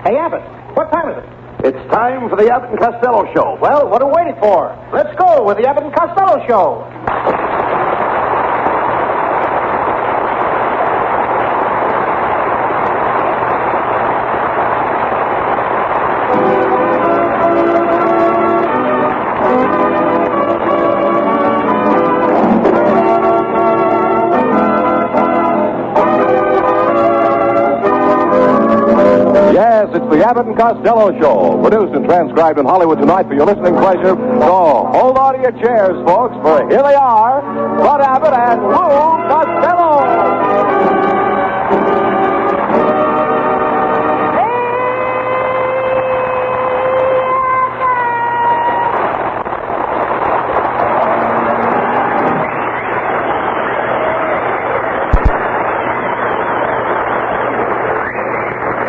Hey, Abbott, what time is it? It's time for the Abbott and Costello Show. Well, what are we waiting for? Let's go with the Abbott and Costello Show. Yes, it's the Abbott and Costello Show, produced and transcribed in Hollywood tonight for your listening pleasure. So, hold on to your chairs, folks, for here they are, Bud Abbott and Lou Costello.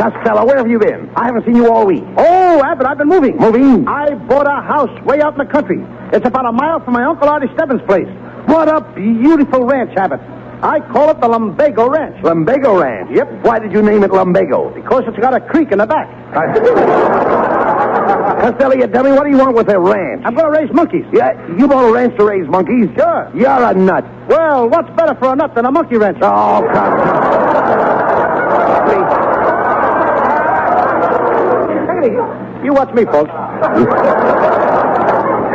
Costello, where have you been? I haven't seen you all week. Oh, Abbott, I've been moving. Moving? I bought a house way out in the country. It's about a mile from my Uncle Artie Stebbins' place. What a beautiful ranch, Abbott. I call it the Lumbago Ranch. Lumbago Ranch? Yep. Why did you name it Lumbago? Because it's got a creek in the back. Costello, you tell me, what do you want with a ranch? I'm going to raise monkeys. Yeah, you bought a ranch to raise monkeys? Sure. You're a nut. Well, what's better for a nut than a monkey ranch? Oh, Costello. You watch me, folks.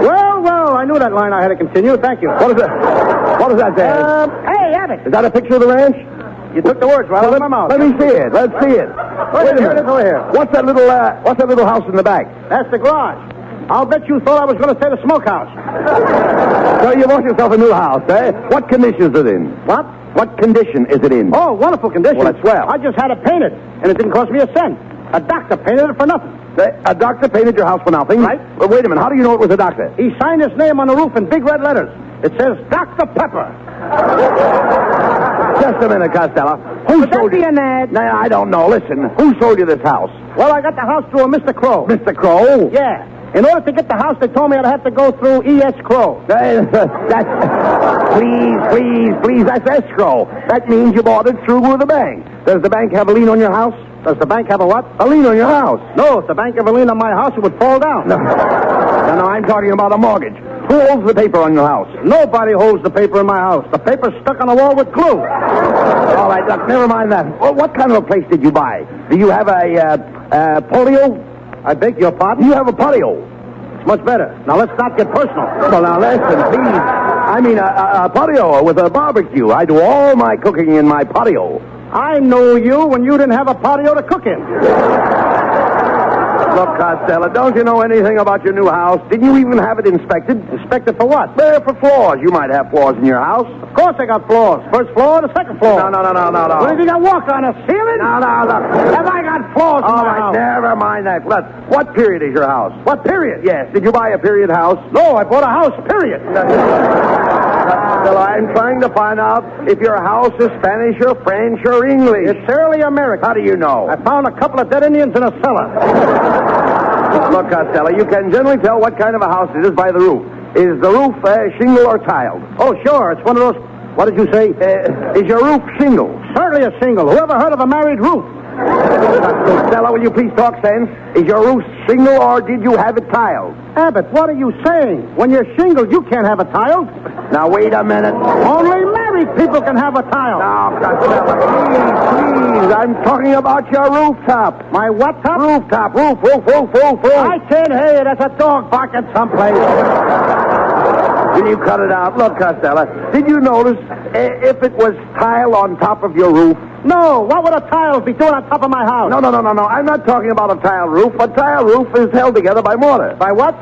Well, I knew that line I had to continue. Thank you. What is that? What is that there? Hey, Abbott. Is that a picture of the ranch? You took the words right out of my mouth. Let me see it. Let's see it. Wait a minute. Over here. What's that little house in the back? That's the garage. I'll bet you thought I was going to say the smokehouse. So you bought yourself a new house, eh? What condition is it in? What? What condition is it in? Oh, wonderful condition. Well, that's swell. I just had it painted, and it didn't cost me a cent. A doctor painted it for nothing. A doctor painted your house for nothing? Right. Well, wait a minute. How do you know it was a doctor? He signed his name on the roof in big red letters. It says Dr. Pepper. Just a minute, Costello. Who sold you? an ad? No, I don't know. Listen, who sold you this house? Well, I got the house through a Mr. Crow. Mr. Crow? Yeah. In order to get the house, they told me I'd have to go through E.S. Crow. That's... Please, that's escrow. That means you bought it through with the bank. Does the bank have a lien on your house? Does the bank have a what? A lien on your house. No, if the bank ever leaned on my house, it would fall down. No, I'm talking about a mortgage. Who holds the paper on your house? Nobody holds the paper in my house. The paper's stuck on the wall with glue. All right, look, never mind that. Well, what kind of a place did you buy? Do you have a polio? I beg your pardon? Do you have a patio? It's much better. Now, let's not get personal. Well, now, listen, please. I mean, a patio with a barbecue. I do all my cooking in my patio. I knew you when you didn't have a patio to cook in. Look, Costello, don't you know anything about your new house? Didn't you even have it inspected? Inspected for what? For floors. You might have floors in your house. Of course I got floors. First floor to second floor. No. What, do you think I walk on a ceiling? No, look. Have I got floors in All my right, house? never mind that. Look, what period is your house? What period? Yes. Did you buy a period house? No, I bought a house, period. Costello, I'm trying to find out if your house is Spanish or French or English. It's early American. How do you know? I found a couple of dead Indians in a cellar. Look, Costello, you can generally tell what kind of a house it is by the roof. Is the roof shingle or tiled? Oh, sure. It's one of those... What did you say? Is your roof shingle? Certainly a single. Whoever heard of a married roof? Costello, will you please talk sense? Is your roof shingle or did you have it tiled? Abbott, what are you saying? When you're shingled, you can't have a tile. Now, wait a minute. Only married people can have a tile. Now, Costello, please. I'm talking about your rooftop. My what top? Rooftop. Roof. I can't hear you. That's a dog barking someplace. Will you cut it out? Look, Costello, did you notice if it was tile on top of your roof? No, what would a tile be doing on top of my house? No. I'm not talking about a tile roof. A tile roof is held together by mortar. By what?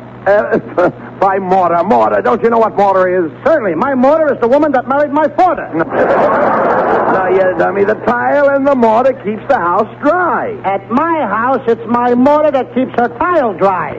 By mortar. Mortar. Don't you know what mortar is? Certainly. My mortar is the woman that married my father. Now, you dummy, the tile and the mortar keeps the house dry. At my house, it's my mortar that keeps her tile dry.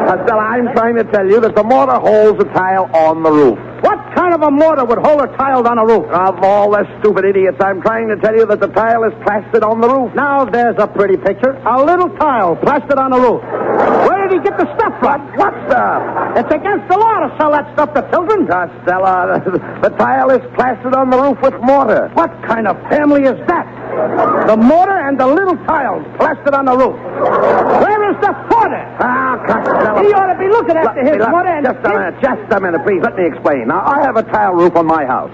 Costello, I'm trying to tell you that the mortar holds the tile on the roof. What kind of a mortar would hold a tile on a roof? Of all the stupid idiots, I'm trying to tell you that the tile is plastered on the roof. Now, there's a pretty picture. A little tile plastered on the roof. Where did he get the stuff from? What stuff? It's against the law to sell that stuff to children. Costello, the tile is plastered on the roof with mortar. What kind of family is that? The mortar and the little tiles plastered on the roof. Where is the footer? Costello. He ought to be looking after his mother. Just a minute, please. Let me explain. Now, I have a tile roof on my house.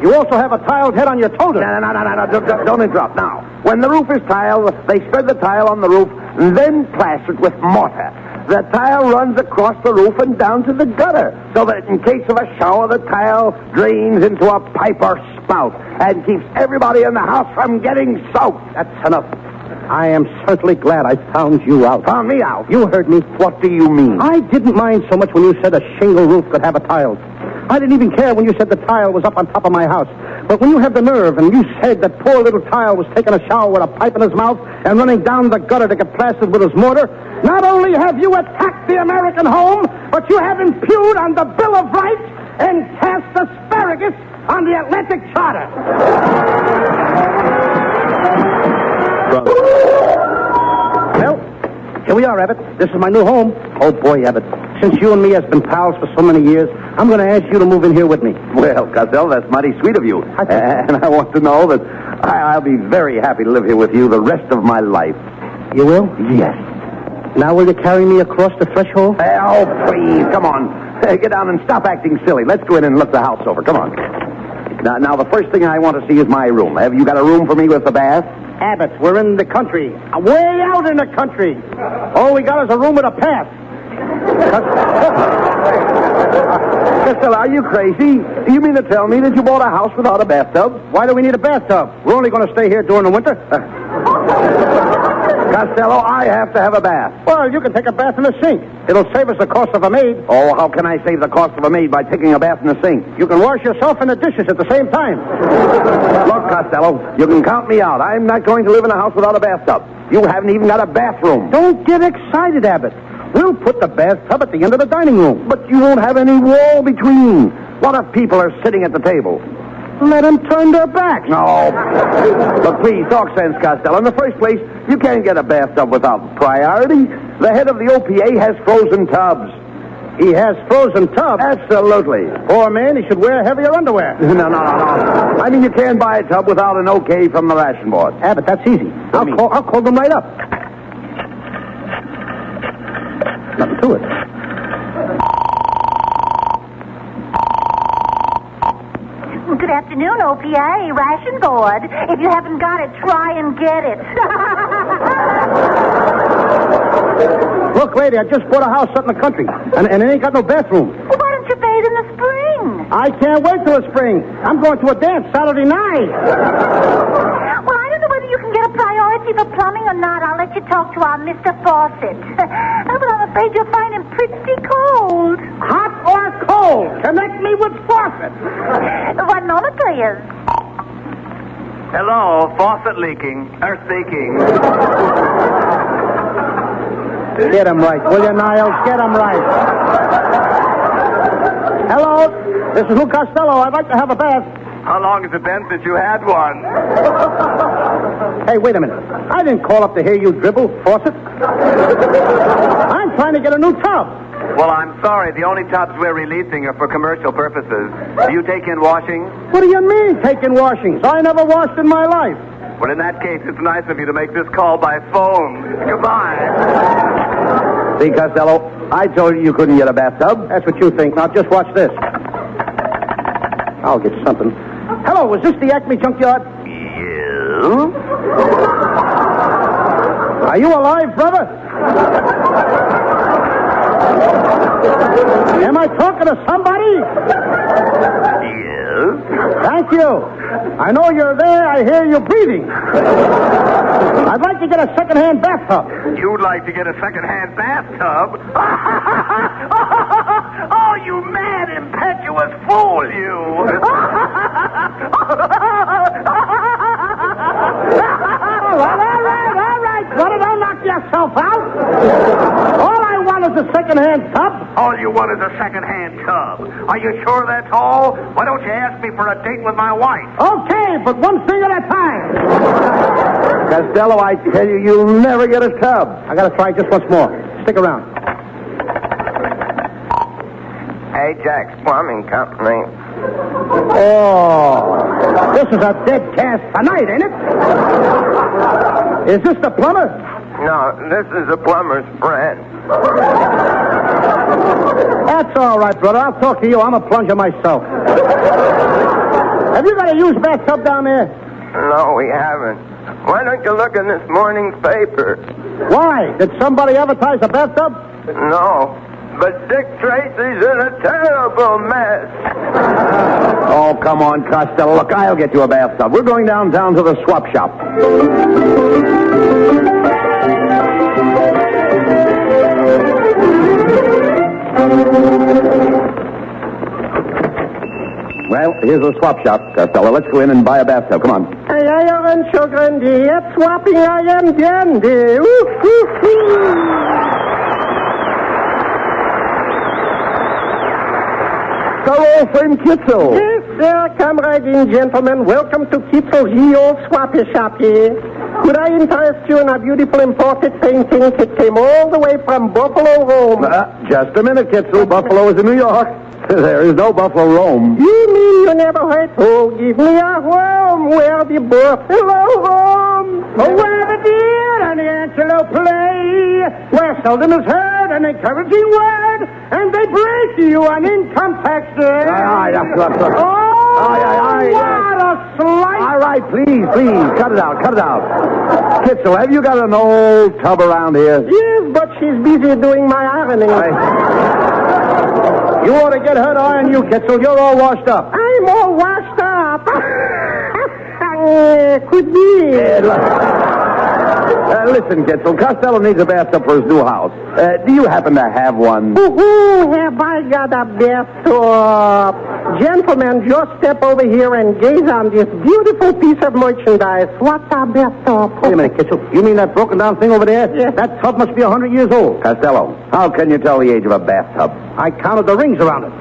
You also have a tiled head on your totem. No. Don't interrupt. Now, when the roof is tiled, they spread the tile on the roof and then plaster it with mortar. The tile runs across the roof and down to the gutter, so that in case of a shower, the tile drains into a pipe or spout and keeps everybody in the house from getting soaked. That's enough. I am certainly glad I found you out. Found me out? You heard me. What do you mean? I didn't mind so much when you said a shingle roof could have a tile. I didn't even care when you said the tile was up on top of my house. But when you have the nerve and you said that poor little tile was taking a shower with a pipe in his mouth and running down the gutter to get plastered with his mortar, not only have you attacked the American home, but you have impugned on the Bill of Rights and cast asparagus on the Atlantic Charter. Well, here we are, Abbott. This is my new home. Oh, boy, Abbott. Since you and me has been pals for so many years, I'm going to ask you to move in here with me. Well, Costello, that's mighty sweet of you. And I want to know that I'll be very happy to live here with you the rest of my life. You will? Yes. Now will you carry me across the threshold? Oh, please, come on. Get down and stop acting silly. Let's go in and look the house over. Come on. Now, the first thing I want to see is my room. Have you got a room for me with a bath? Abbott, we're in the country. Way out in the country. All we got is a room with a path. Costello, are you crazy? Do you mean to tell me that you bought a house without a bathtub? Why do we need a bathtub? We're only going to stay here during the winter. Costello, I have to have a bath. Well, you can take a bath in the sink. It'll save us the cost of a maid. Oh, how can I save the cost of a maid by taking a bath in the sink? You can wash yourself and the dishes at the same time. Look, Costello, you can count me out. I'm not going to live in a house without a bathtub. You haven't even got a bathroom. Don't get excited, Abbott. We'll put the bathtub at the end of the dining room. But you won't have any wall between. What if people are sitting at the table? Let them turn their backs. No. But please, talk sense, Costello. In the first place, you can't get a bathtub without priority. The head of the OPA has frozen tubs. He has frozen tubs? Absolutely. Poor man, he should wear heavier underwear. No. I mean, you can't buy a tub without an okay from the ration board. Abbott, that's easy. I'll call them right up. Nothing to it. Good afternoon, OPA, ration board. If you haven't got it, try and get it. Look, lady, I just bought a house out in the country, and it ain't got no bathroom. Well, why don't you bathe in the spring? I can't wait till the spring. I'm going to a dance Saturday night. Well, I don't know whether you can get a priority for plumbing or not. I'll let you talk to our Mr. Fawcett. But I'm afraid you'll find him pretty cold. Hot or cold? Connect me with Fawcett. 1 moment, please. Hello, faucet leaking. Speaking. Get him right, will you, Niles? Get him right. Hello, this is Lou Costello. I'd like to have a bath. How long has it been since you had one? Hey, wait a minute. I didn't call up to hear you dribble, Fawcett. I'm trying to get a new tub. Well, I'm sorry. The only tubs we're releasing are for commercial purposes. Do you take in washing? What do you mean, taking washings? I never washed in my life. Well, in that case, it's nice of you to make this call by phone. Goodbye. See, Costello, I told you couldn't get a bathtub. That's what you think. Now, just watch this. I'll get something. Hello, is this the Acme Junkyard? Yeah? Are you alive, brother? Am I talking to somebody? Yes? Thank you. I know you're there. I hear you breathing. I'd like to get a second-hand bathtub. You'd like to get a second-hand bathtub? Oh, you mad, impetuous fool, you! All right, brother, don't knock yourself out. All I want is a second-hand tub. All you want is a second-hand tub. Are you sure that's all? Why don't you ask me for a date with my wife? Okay, but one thing at a time. Costello, I tell you, you'll never get a tub. I gotta try just once more. Stick around. Ajax Plumbing Company. Oh, this is a dead cast tonight, ain't it? Is this the plumber? No, this is the plumber's friend. That's all right, brother. I'll talk to you. I'm a plunger myself. Have you got a used bathtub down there? No, we haven't. Why don't you look in this morning's paper? Why? Did somebody advertise a bathtub? No, but Dick Tracy's in a terrible mess. Oh, come on, Costello. Look, I'll get you a bathtub. We're going downtown to the swap shop. Well, here's the swap shop, Costello. Let's go in and buy a bathtub. Come on. I am so grande. At swapping, I am dandy. Hello, friend Kitzel. Yes, sir, comrade and gentlemen. Welcome to Kitzel's ye old swappy shop here. Could I interest you in a beautiful imported painting? It came all the way from Buffalo, Rome. Just a minute, Kitzel. Buffalo is in New York. There is no Buffalo Rome. You mean you never heard? Oh, give me a home where the buffalo roam. Oh, where the deer and the antelope play, where seldom is heard an encouraging word, and they break you an income tax day. What a slight! All right, please. Cut it out. Kitzel, have you got an old tub around here? Yes, but she's busy doing my ironing. You ought to get her to iron you, Kitzel. You're all washed up. I'm all washed up. Could be. Listen, Kitzel, Costello needs a bathtub for his new house. Do you happen to have one? Have I got a bathtub? Gentlemen, just step over here and gaze on this beautiful piece of merchandise. What's a bathtub? Wait a minute, Kitzel. You mean that broken down thing over there? Yes. That tub must be 100 years old. Costello, how can you tell the age of a bathtub? I counted the rings around it.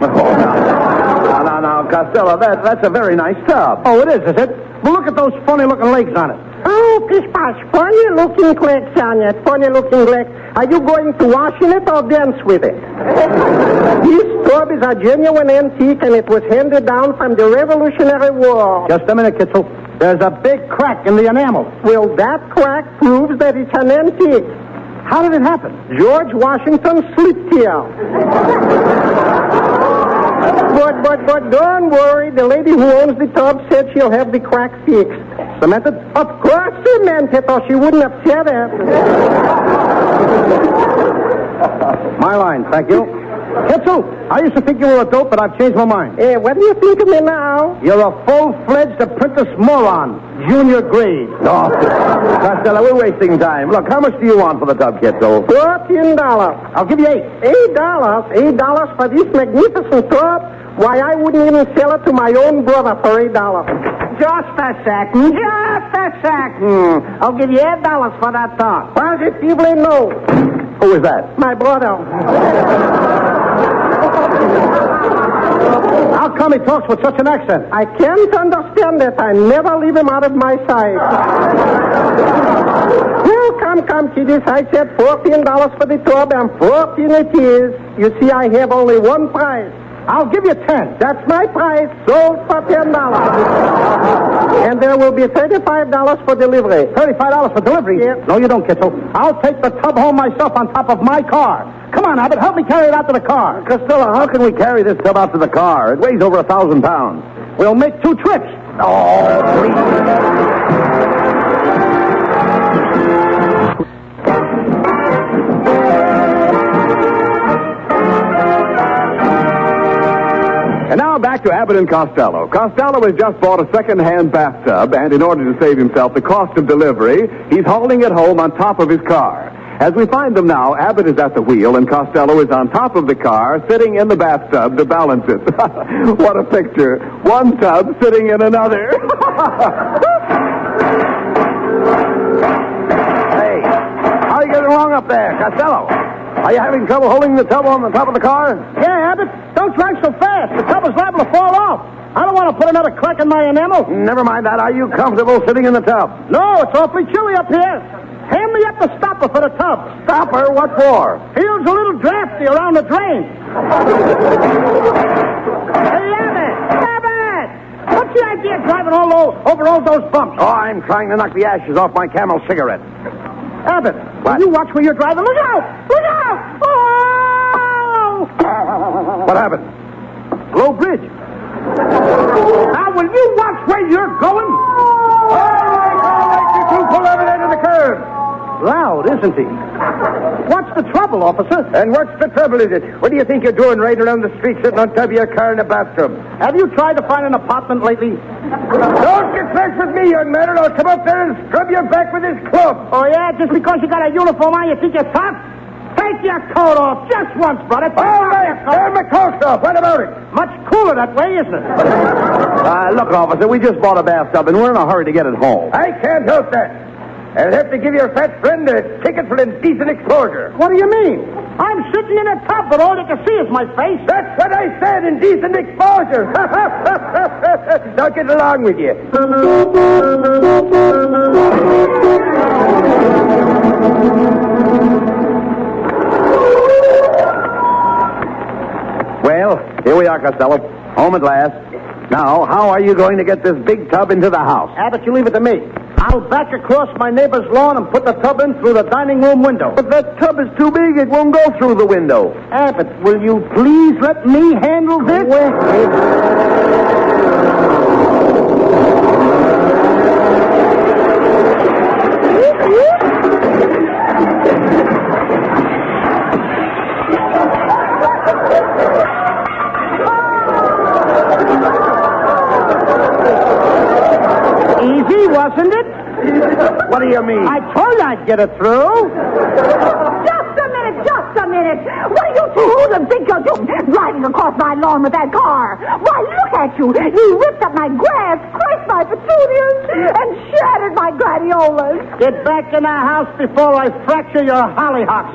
No, Costello, that's a very nice tub. Oh, it is it? Well, look at those funny-looking legs on it. Oh, pish-posh, funny-looking clicks on it. Funny-looking legs. Are you going to wash in it or dance with it? This tub is a genuine antique, and it was handed down from the Revolutionary War. Just a minute, Kitzel. There's a big crack in the enamel. Well, that crack proves that it's an antique. How did it happen? George Washington slipped here. But don't worry. The lady who owns the tub said she'll have the crack fixed. Cemented? Of course cemented, or she wouldn't have said it. My line, thank you. Kitzel, I used to think you were a dope, but I've changed my mind. What do you think of me now? You're a full-fledged apprentice moron, junior grade. Oh, Costello, we're wasting time. Look, how much do you want for the tub, Kitzel? $14. I'll give you $8. $8 for this magnificent tub? Why, I wouldn't even sell it to my own brother for $8. Just a second. I'll give you $8 for that tub. Positively no. Who is that? My brother. How come he talks with such an accent? I can't understand it. I never leave him out of my sight. Well, come, kiddies. I said $14 for the tub, and 14 it is. You see, I have only one price. I'll give you 10. That's my price. Sold for $10. And there will be $35 for delivery. $35 for delivery? Yeah. No, you don't, Kitzel. I'll take the tub home myself on top of my car. Come on, Abbott, help me carry it out to the car. Costello, how can we carry this tub out to the car? It weighs over 1,000 pounds. We'll make 2 trips. Oh, please. And now back to Abbott and Costello. Costello has just bought a second-hand bathtub, and in order to save himself the cost of delivery, he's hauling it home on top of his car. As we find them now, Abbott is at the wheel, and Costello is on top of the car, sitting in the bathtub to balance it. What a picture. One tub sitting in another. Hey, how are you getting along up there, Costello? Are you having trouble holding the tub on the top of the car? Yeah, Abbott, don't drive so fast. The tub is liable to fall off. I don't want to put another crack in my enamel. Never mind that. Are you comfortable sitting in the tub? No, it's awfully chilly up here. Hand me up the stopper for the tub. Stopper? What for? Feels a little drafty around the drain. Hey, Abbott! Abbott! What What's the idea of driving over all those bumps? Oh, I'm trying to knock the ashes off my Camel cigarette. Abbott, What? will you watch where you're driving? Look out! Look out! Oh! What happened? Low bridge. Now, will you watch where you're going? All right, you two pull over there to the curb. Loud, isn't he? What's the trouble, officer? And what's the trouble, is it? What do you think you're doing riding around the street sitting on top of your car in a bathtub? Have you tried to find an apartment lately? Don't get fresh with me, young man, or I'll come up there and scrub your back with this club. Oh, yeah? Just because you got a uniform on, you think you're tough? Take your coat off just once, brother. All right, turn my coat off. What about it? Much cooler that way, isn't it? Look, officer, we just bought a bathtub, and we're in a hurry to get it home. I can't help that. I'll have to give your fat friend a ticket for indecent exposure. What do you mean? I'm sitting in a tub, but all you can see is my face. That's what I said, indecent exposure. Now get along with you. Well, here we are, Costello. Home at last. Now, how are you going to get this big tub into the house? Abbott, you leave it to me. I'll back across my neighbor's lawn and put the tub in through the dining room window. But that tub is too big. It won't go through the window. Abbott, will you please let me handle this? Easy, wasn't it? What do you mean? I told you I'd get it through. Just a minute. What do you two think you're doing? Driving across my lawn with that car. Why, look at you. You ripped up my grass, crushed my petunias, and shattered my gladiolas. Get back in the house before I fracture your hollyhocks.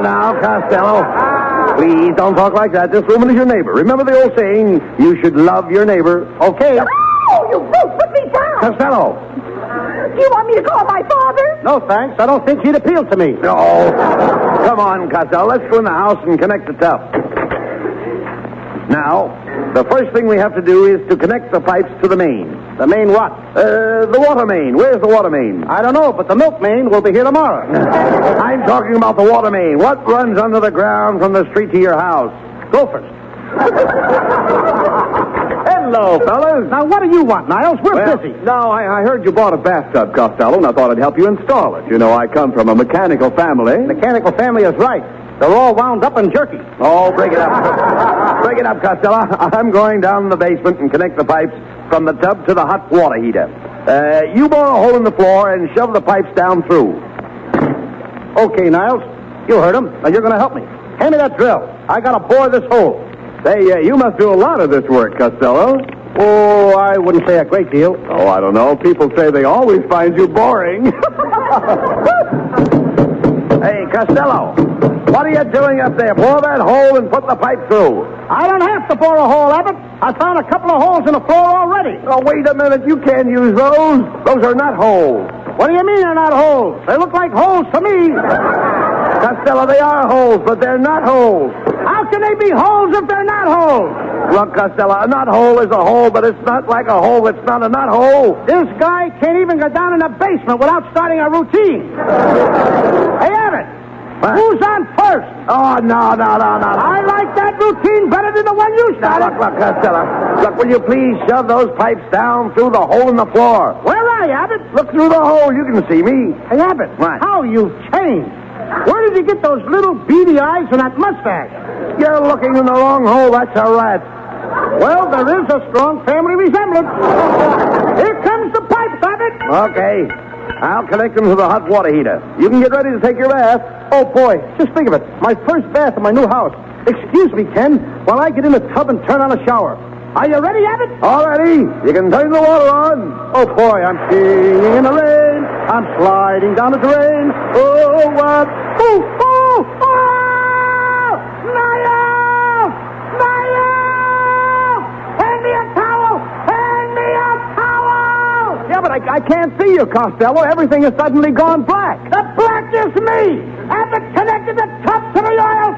Now, Costello. Please don't talk like that. This woman is your neighbor. Remember the old saying, you should love your neighbor. Okay. Oh, you brute, put me down. Costello. Do you want me to call my father? No, thanks. I don't think he'd appeal to me. No. Come on, Costello. Let's go in the house and connect the tub. Now, the first thing we have to do is to connect the pipes to the main. The main what? The water main. Where's the water main? I don't know, but the milk main will be here tomorrow. I'm talking about the water main. What runs under the ground from the street to your house? Gophers. Hello, fellas. Now, what do you want, Niles? We're busy. No, I heard you bought a bathtub, Costello, and I thought I'd help you install it. You know, I come from a mechanical family. Mechanical family is right. They're all wound up in jerky. Oh, break it up. Break it up, Costello. I'm going down in the basement and connect the pipes from the tub to the hot water heater. You bore a hole in the floor and shove the pipes down through. Okay, Niles. You heard him. Now, you're going to help me. Hand me that drill. I got to bore this hole. Say, you must do a lot of this work, Costello. Oh, I wouldn't say a great deal. Oh, I don't know. People say they always find you boring. Hey, Costello, what are you doing up there? Bore that hole and put the pipe through. I don't have to bore a hole, Abbott. I found a couple of holes in the floor already. Oh, wait a minute. You can't use those. Those are not holes. What do you mean they're not holes? They look like holes to me. Costello, they are holes, but they're not holes. How can they be holes if they're not holes? Look, Costello, a knot hole is a hole, but it's not like a hole that's not a knot hole. This guy can't even go down in the basement without starting a routine. Hey, Abbott, What? who's on first? Oh, no. I like that routine better than the one you Now, started. look, Costello. Look, will you please shove those pipes down through the hole in the floor? Where are you, Abbott? Look through the hole. You can see me. Hey, Abbott, What? how you've changed. Where did you get those little beady eyes and that mustache? You're looking in the wrong hole. That's a rat. Well, there is a strong family resemblance. Here comes the pipes, Abbott. Okay. I'll connect them to the hot water heater. You can get ready to take your bath. Oh, boy, just think of it. My first bath in my new house. Excuse me, Ken, while I get in the tub and turn on the shower. Are you ready, Abbott? All ready? You can turn the water on. Oh, boy, I'm singing in the rain. I'm sliding down the drain. Oh, what? Oh! Niall! Hand me a towel! Yeah, but I can't see you, Costello. Everything has suddenly gone black. The black is me! Abbott connected the tub to the oil